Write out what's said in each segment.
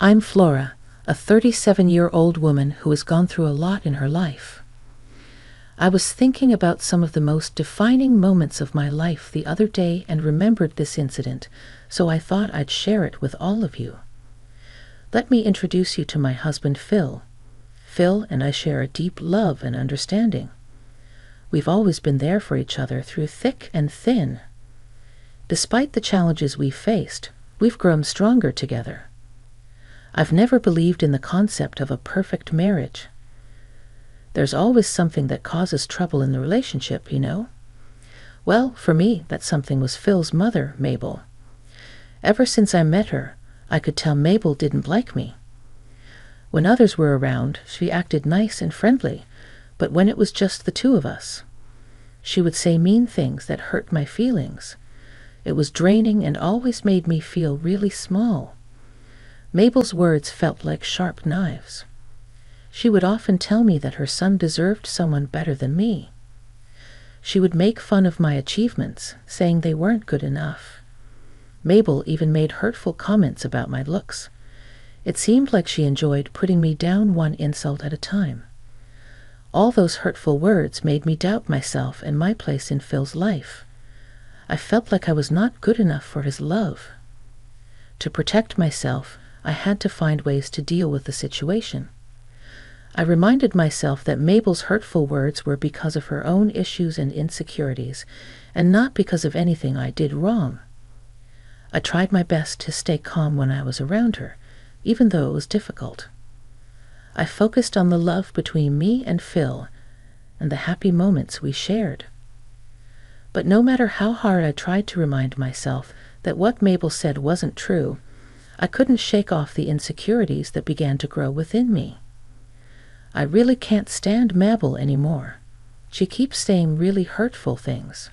I'm Flora, a 37-year-old woman who has gone through a lot in her life. I was thinking about some of the most defining moments of my life the other day and remembered this incident, so I thought I'd share it with all of you. Let me introduce you to my husband, Phil. Phil and I share a deep love and understanding. We've always been there for each other through thick and thin. Despite the challenges we faced, we've grown stronger together. I've never believed in the concept of a perfect marriage. There's always something that causes trouble in the relationship, you know? Well, for me, that something was Phil's mother, Mabel. Ever since I met her, I could tell Mabel didn't like me. When others were around, she acted nice and friendly, but when it was just the two of us, she would say mean things that hurt my feelings. It was draining and always made me feel really small. Mabel's words felt like sharp knives. She would often tell me that her son deserved someone better than me. She would make fun of my achievements, saying they weren't good enough. Mabel even made hurtful comments about my looks. It seemed like she enjoyed putting me down one insult at a time. All those hurtful words made me doubt myself and my place in Phil's life. I felt like I was not good enough for his love. To protect myself, I had to find ways to deal with the situation. I reminded myself that Mabel's hurtful words were because of her own issues and insecurities, and not because of anything I did wrong. I tried my best to stay calm when I was around her, even though it was difficult. I focused on the love between me and Phil, and the happy moments we shared. But no matter how hard I tried to remind myself that what Mabel said wasn't true, I couldn't shake off the insecurities that began to grow within me. I really can't stand Mabel anymore. She keeps saying really hurtful things.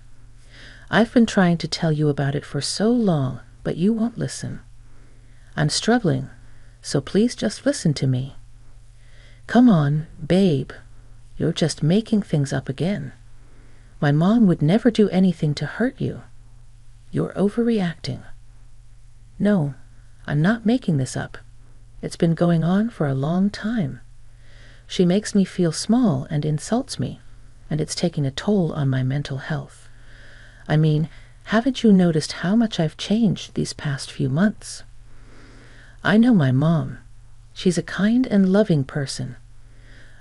I've been trying to tell you about it for so long, but you won't listen. I'm struggling, so please just listen to me. Come on, babe. You're just making things up again. My mom would never do anything to hurt you. You're overreacting. No, I'm not making this up. It's been going on for a long time. She makes me feel small and insults me, and it's taking a toll on my mental health. I mean, haven't you noticed how much I've changed these past few months? I know my mom. She's a kind and loving person.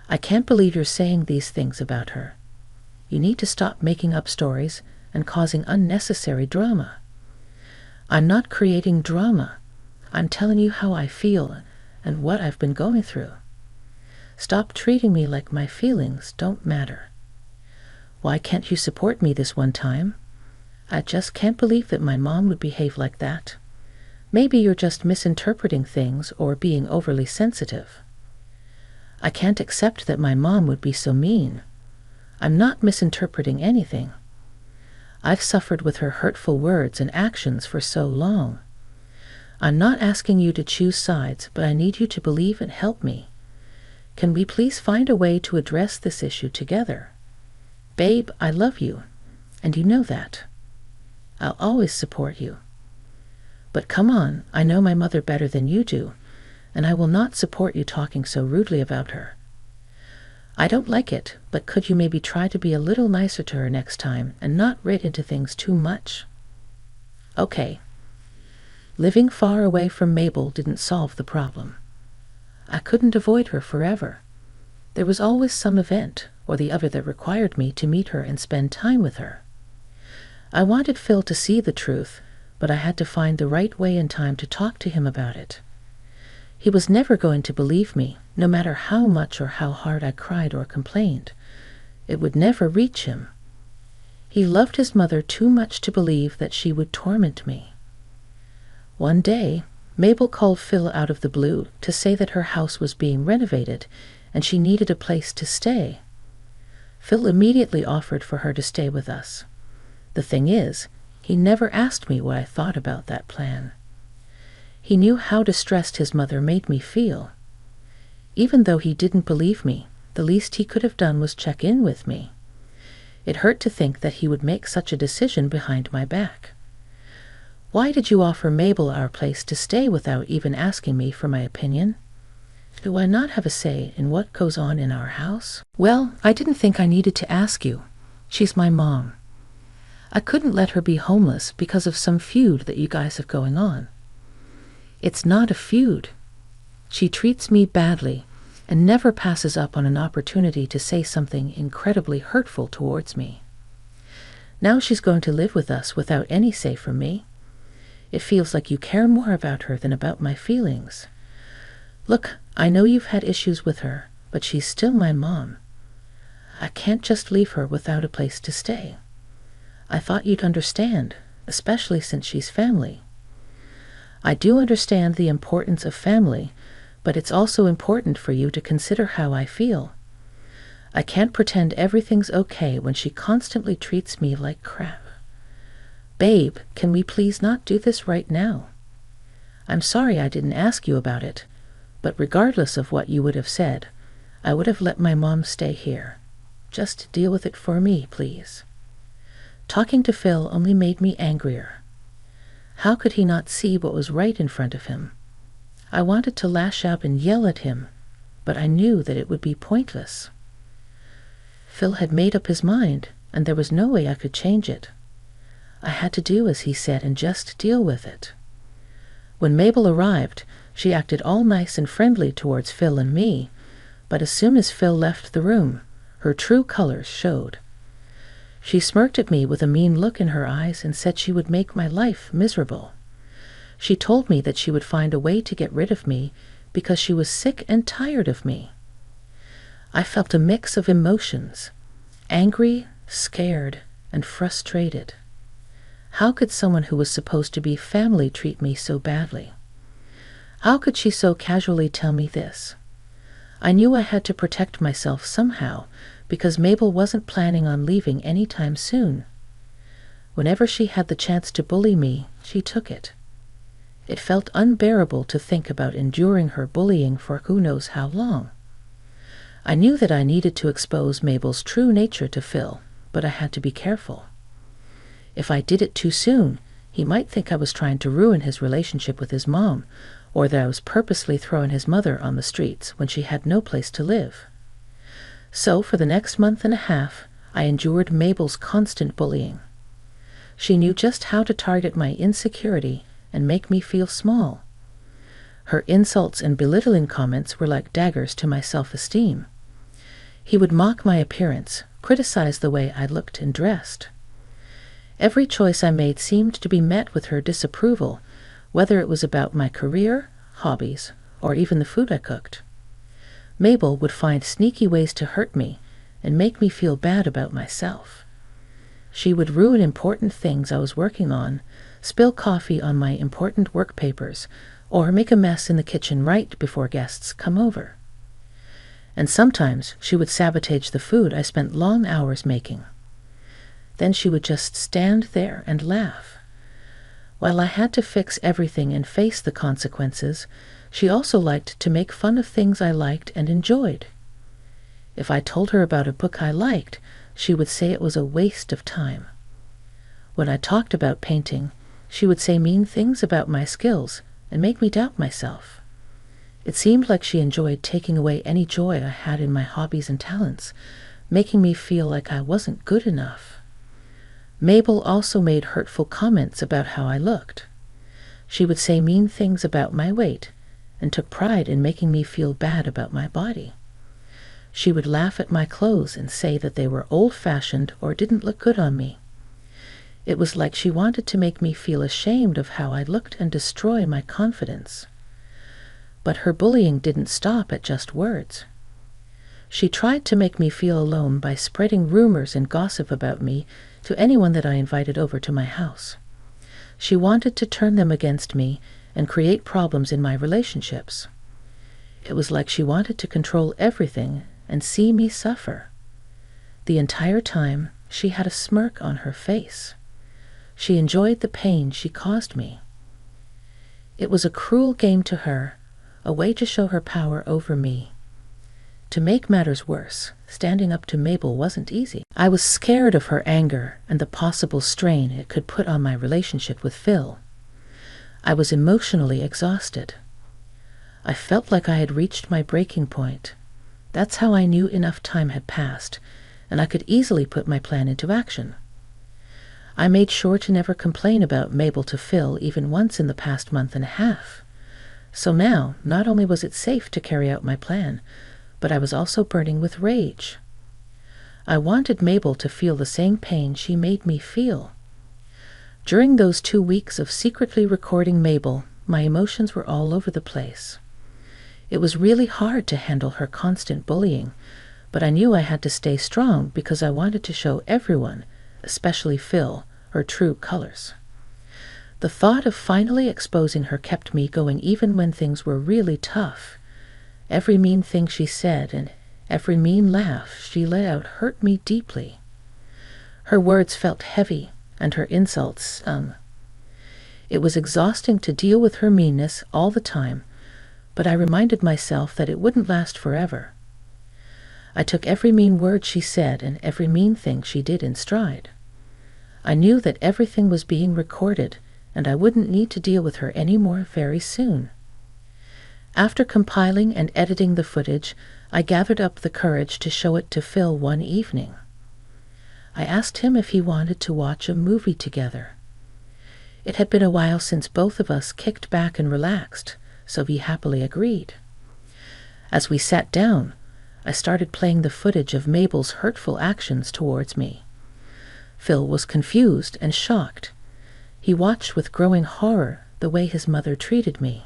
I can't believe you're saying these things about her. You need to stop making up stories and causing unnecessary drama. I'm not creating drama. I'm telling you how I feel and what I've been going through. Stop treating me like my feelings don't matter. Why can't you support me this one time? I just can't believe that my mom would behave like that. Maybe you're just misinterpreting things or being overly sensitive. I can't accept that my mom would be so mean. I'm not misinterpreting anything. I've suffered with her hurtful words and actions for so long. I'm not asking you to choose sides, but I need you to believe and help me. Can we please find a way to address this issue together? Babe, I love you, and you know that. I'll always support you. But come on, I know my mother better than you do, and I will not support you talking so rudely about her. I don't like it, but could you maybe try to be a little nicer to her next time and not read into things too much? Okay. Living far away from Mabel didn't solve the problem. I couldn't avoid her forever. There was always some event or the other that required me to meet her and spend time with her. I wanted Phil to see the truth, but I had to find the right way and time to talk to him about it. He was never going to believe me, no matter how much or how hard I cried or complained. It would never reach him. He loved his mother too much to believe that she would torment me. One day, Mabel called Phil out of the blue to say that her house was being renovated and she needed a place to stay. Phil immediately offered for her to stay with us. The thing is, he never asked me what I thought about that plan. He knew how distressed his mother made me feel. Even though he didn't believe me, the least he could have done was check in with me. It hurt to think that he would make such a decision behind my back. Why did you offer Mabel our place to stay without even asking me for my opinion? Do I not have a say in what goes on in our house? Well, I didn't think I needed to ask you. She's my mom. I couldn't let her be homeless because of some feud that you guys have going on. It's not a feud. She treats me badly and never passes up on an opportunity to say something incredibly hurtful towards me. Now she's going to live with us without any say from me. It feels like you care more about her than about my feelings. Look, I know you've had issues with her, but she's still my mom. I can't just leave her without a place to stay. I thought you'd understand, especially since she's family. I do understand the importance of family, but it's also important for you to consider how I feel. I can't pretend everything's okay when she constantly treats me like crap. Babe, can we please not do this right now? I'm sorry I didn't ask you about it, but regardless of what you would have said, I would have let my mom stay here. Just deal with it for me, please. Talking to Phil only made me angrier. How could he not see what was right in front of him? I wanted to lash out and yell at him, but I knew that it would be pointless. Phil had made up his mind, and there was no way I could change it. I had to do as he said and just deal with it. When Mabel arrived, she acted all nice and friendly towards Phil and me, but as soon as Phil left the room, her true colors showed. She smirked at me with a mean look in her eyes and said she would make my life miserable. She told me that she would find a way to get rid of me because she was sick and tired of me. I felt a mix of emotions, angry, scared, and frustrated. How could someone who was supposed to be family treat me so badly? How could she so casually tell me this? I knew I had to protect myself somehow because Mabel wasn't planning on leaving any time soon. Whenever she had the chance to bully me, she took it. It felt unbearable to think about enduring her bullying for who knows how long. I knew that I needed to expose Mabel's true nature to Phil, but I had to be careful. If I did it too soon, he might think I was trying to ruin his relationship with his mom, or that I was purposely throwing his mother on the streets when she had no place to live. So for the next month and a half, I endured Mabel's constant bullying. She knew just how to target my insecurity and make me feel small. Her insults and belittling comments were like daggers to my self-esteem. He would mock my appearance, criticize the way I looked and dressed. Every choice I made seemed to be met with her disapproval, whether it was about my career, hobbies, or even the food I cooked. Mabel would find sneaky ways to hurt me and make me feel bad about myself. She would ruin important things I was working on, spill coffee on my important work papers, or make a mess in the kitchen right before guests come over. And sometimes she would sabotage the food I spent long hours making. Then she would just stand there and laugh. While I had to fix everything and face the consequences, she also liked to make fun of things I liked and enjoyed. If I told her about a book I liked, she would say it was a waste of time. When I talked about painting, she would say mean things about my skills and make me doubt myself. It seemed like she enjoyed taking away any joy I had in my hobbies and talents, making me feel like I wasn't good enough. Mabel also made hurtful comments about how I looked. She would say mean things about my weight and took pride in making me feel bad about my body. She would laugh at my clothes and say that they were old-fashioned or didn't look good on me. It was like she wanted to make me feel ashamed of how I looked and destroy my confidence. But her bullying didn't stop at just words. She tried to make me feel alone by spreading rumors and gossip about me to anyone that I invited over to my house. She wanted to turn them against me and create problems in my relationships. It was like she wanted to control everything and see me suffer. The entire time, she had a smirk on her face. She enjoyed the pain she caused me. It was a cruel game to her, a way to show her power over me. To make matters worse, standing up to Mabel wasn't easy. I was scared of her anger and the possible strain it could put on my relationship with Phil. I was emotionally exhausted. I felt like I had reached my breaking point. That's how I knew enough time had passed, and I could easily put my plan into action. I made sure to never complain about Mabel to Phil even once in the past month and a half. So now, not only was it safe to carry out my plan, but I was also burning with rage. I wanted Mabel to feel the same pain she made me feel. During those 2 weeks of secretly recording Mabel, my emotions were all over the place. It was really hard to handle her constant bullying, but I knew I had to stay strong because I wanted to show everyone, especially Phil, her true colors. The thought of finally exposing her kept me going even when things were really tough. Every mean thing she said and every mean laugh she let out hurt me deeply. Her words felt heavy, and her insults stung. It was exhausting to deal with her meanness all the time, but I reminded myself that it wouldn't last forever. I took every mean word she said and every mean thing she did in stride. I knew that everything was being recorded, and I wouldn't need to deal with her anymore very soon. After compiling and editing the footage, I gathered up the courage to show it to Phil one evening. I asked him if he wanted to watch a movie together. It had been a while since both of us kicked back and relaxed, so he happily agreed. As we sat down, I started playing the footage of Mabel's hurtful actions towards me. Phil was confused and shocked. He watched with growing horror the way his mother treated me.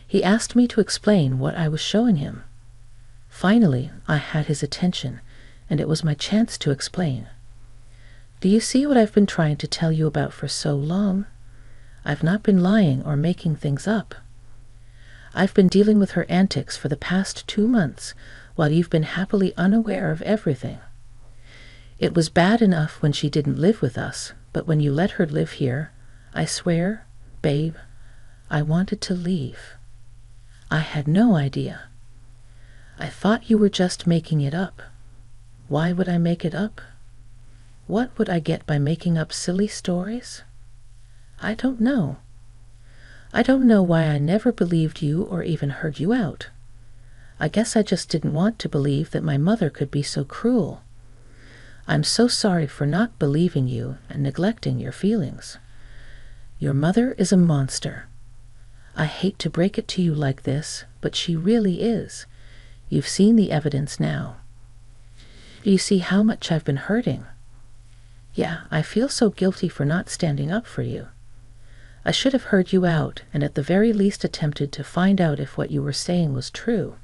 He asked me to explain what I was showing him. Finally, I had his attention, and it was my chance to explain. Do you see what I've been trying to tell you about for so long? I've not been lying or making things up. I've been dealing with her antics for the past 2 months, while you've been happily unaware of everything. It was bad enough when she didn't live with us, but when you let her live here, I swear, babe, I wanted to leave. I had no idea. I thought you were just making it up. Why would I make it up? What would I get by making up silly stories? I don't know. I don't know why I never believed you or even heard you out. I guess I just didn't want to believe that my mother could be so cruel. I'm so sorry for not believing you and neglecting your feelings. Your mother is a monster. I hate to break it to you like this, but she really is. You've seen the evidence now. Do you see how much I've been hurting? Yeah, I feel so guilty for not standing up for you. I should have heard you out and at the very least attempted to find out if what you were saying was true.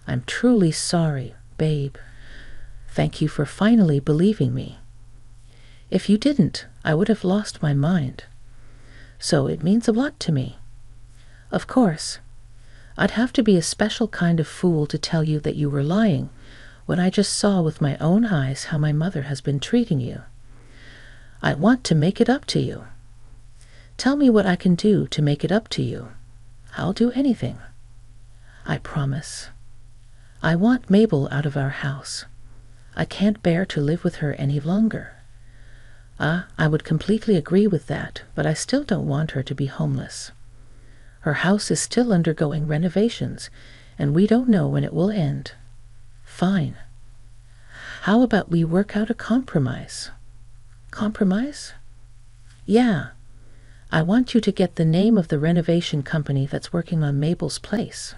I'm truly sorry, babe. Thank you for finally believing me. If you didn't, I would have lost my mind. So it means a lot to me. Of course, I'd have to be a special kind of fool to tell you that you were lying when I just saw with my own eyes how my mother has been treating you. I want to make it up to you. Tell me what I can do to make it up to you. I'll do anything. I promise. I want Mabel out of our house. I can't bear to live with her any longer. I would completely agree with that, but I still don't want her to be homeless. Her house is still undergoing renovations, and we don't know when it will end. Fine. How about we work out a compromise? Compromise? Yeah. I want you to get the name of the renovation company that's working on Mabel's place.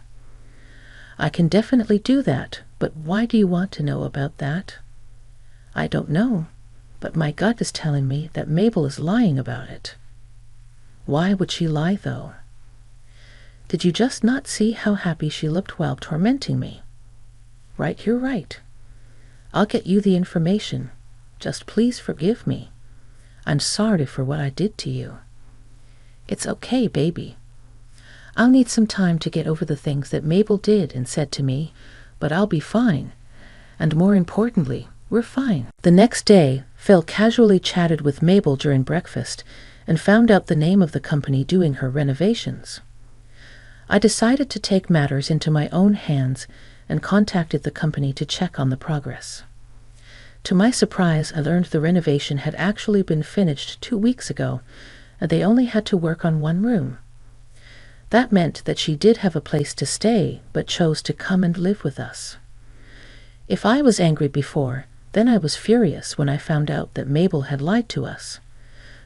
I can definitely do that, but why do you want to know about that? I don't know, but my gut is telling me that Mabel is lying about it. Why would she lie, though? Did you just not see how happy she looked while tormenting me? Right, you're right. I'll get you the information. Just please forgive me. I'm sorry for what I did to you. It's okay, baby. I'll need some time to get over the things that Mabel did and said to me, but I'll be fine. And more importantly, we're fine. The next day, Phil casually chatted with Mabel during breakfast and found out the name of the company doing her renovations. I decided to take matters into my own hands and contacted the company to check on the progress. To my surprise, I learned the renovation had actually been finished 2 weeks ago, and they only had to work on one room. That meant that she did have a place to stay, but chose to come and live with us. If I was angry before, then I was furious when I found out that Mabel had lied to us.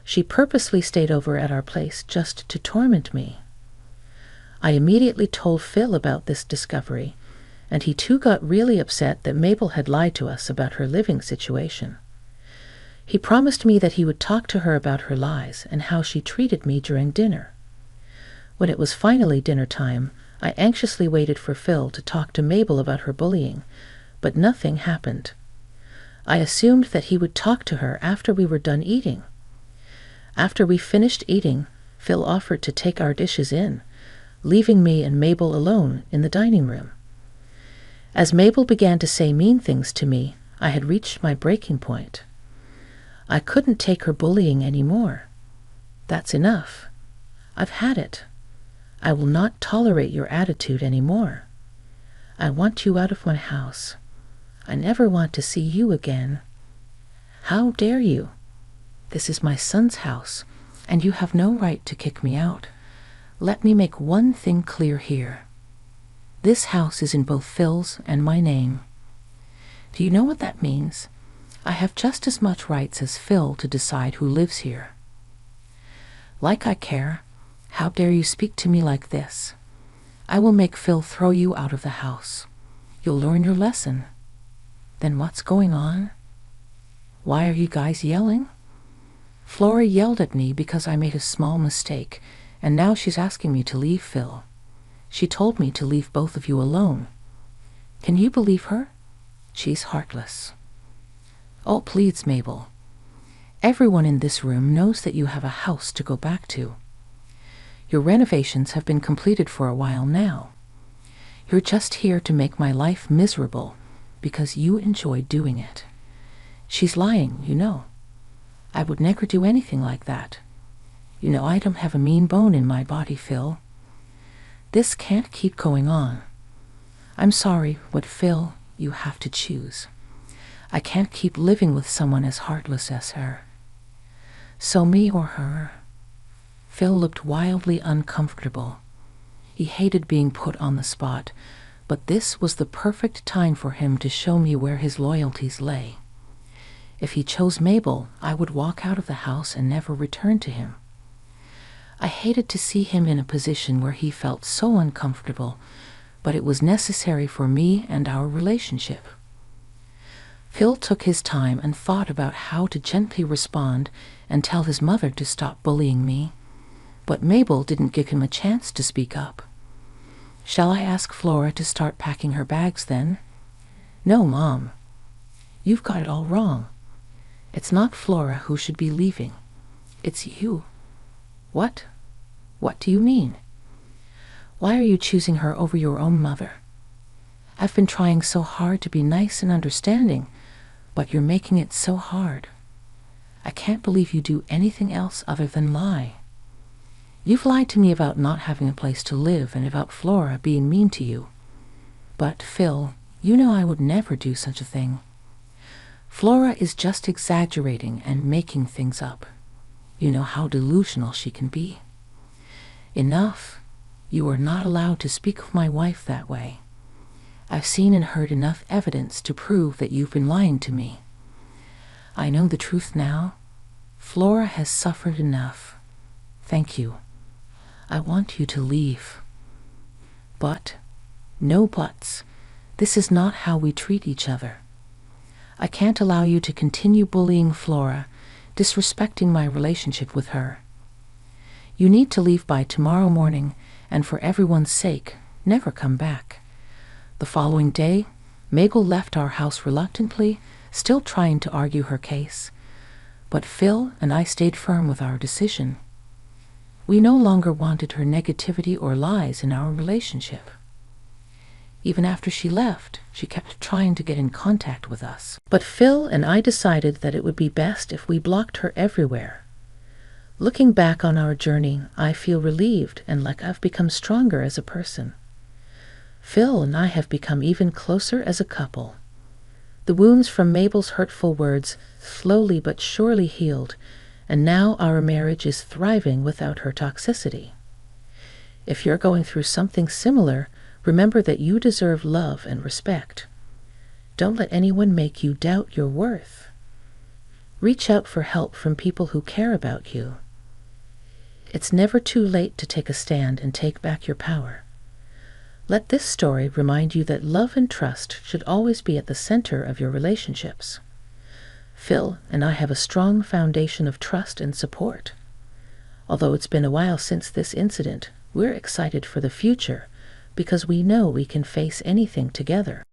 She purposely stayed over at our place just to torment me. I immediately told Phil about this discovery, and he too got really upset that Mabel had lied to us about her living situation. He promised me that he would talk to her about her lies and how she treated me during dinner. When it was finally dinner time, I anxiously waited for Phil to talk to Mabel about her bullying, but nothing happened. I assumed that he would talk to her after we were done eating. After we finished eating, Phil offered to take our dishes in, leaving me and Mabel alone in the dining room. As Mabel began to say mean things to me, I had reached my breaking point. I couldn't take her bullying anymore. That's enough. I've had it. I will not tolerate your attitude anymore. I want you out of my house. I never want to see you again. How dare you? This is my son's house, and you have no right to kick me out. Let me make one thing clear here. This house is in both Phil's and my name. Do you know what that means? I have just as much rights as Phil to decide who lives here. Like I care. How dare you speak to me like this? I will make Phil throw you out of the house. You'll learn your lesson. Then what's going on? Why are you guys yelling? Flora yelled at me because I made a small mistake, and now she's asking me to leave Phil. She told me to leave both of you alone. Can you believe her? She's heartless. Oh, please, Mabel. Everyone in this room knows that you have a house to go back to. Your renovations have been completed for a while now. You're just here to make my life miserable because you enjoy doing it. She's lying, you know. I would never do anything like that. You know I don't have a mean bone in my body, Phil. This can't keep going on. I'm sorry, but Phil, you have to choose. I can't keep living with someone as heartless as her. So me or her? Phil looked wildly uncomfortable. He hated being put on the spot, but this was the perfect time for him to show me where his loyalties lay. If he chose Mabel, I would walk out of the house and never return to him. I hated to see him in a position where he felt so uncomfortable, but it was necessary for me and our relationship. Phil took his time and thought about how to gently respond and tell his mother to stop bullying me, but Mabel didn't give him a chance to speak up. Shall I ask Flora to start packing her bags then? No, Mom. You've got it all wrong. It's not Flora who should be leaving. It's you. What? What do you mean? Why are you choosing her over your own mother? I've been trying so hard to be nice and understanding, but you're making it so hard. I can't believe you do anything else other than lie. You've lied to me about not having a place to live and about Flora being mean to you. But, Phil, you know I would never do such a thing. Flora is just exaggerating and making things up. You know how delusional she can be. Enough. You are not allowed to speak of my wife that way. I've seen and heard enough evidence to prove that you've been lying to me. I know the truth now. Flora has suffered enough. Thank you. I want you to leave. But, no buts. This is not how we treat each other. I can't allow you to continue bullying Flora, disrespecting my relationship with her. You need to leave by tomorrow morning, and for everyone's sake, never come back. The following day, Mabel left our house reluctantly, still trying to argue her case. But Phil and I stayed firm with our decision. We no longer wanted her negativity or lies in our relationship. Even after she left, she kept trying to get in contact with us. But Phil and I decided that it would be best if we blocked her everywhere. Looking back on our journey, I feel relieved and like I've become stronger as a person. Phil and I have become even closer as a couple. The wounds from Mabel's hurtful words slowly but surely healed, and now our marriage is thriving without her toxicity. If you're going through something similar, remember that you deserve love and respect. Don't let anyone make you doubt your worth. Reach out for help from people who care about you. It's never too late to take a stand and take back your power. Let this story remind you that love and trust should always be at the center of your relationships. Phil and I have a strong foundation of trust and support. Although it's been a while since this incident, we're excited for the future because we know we can face anything together.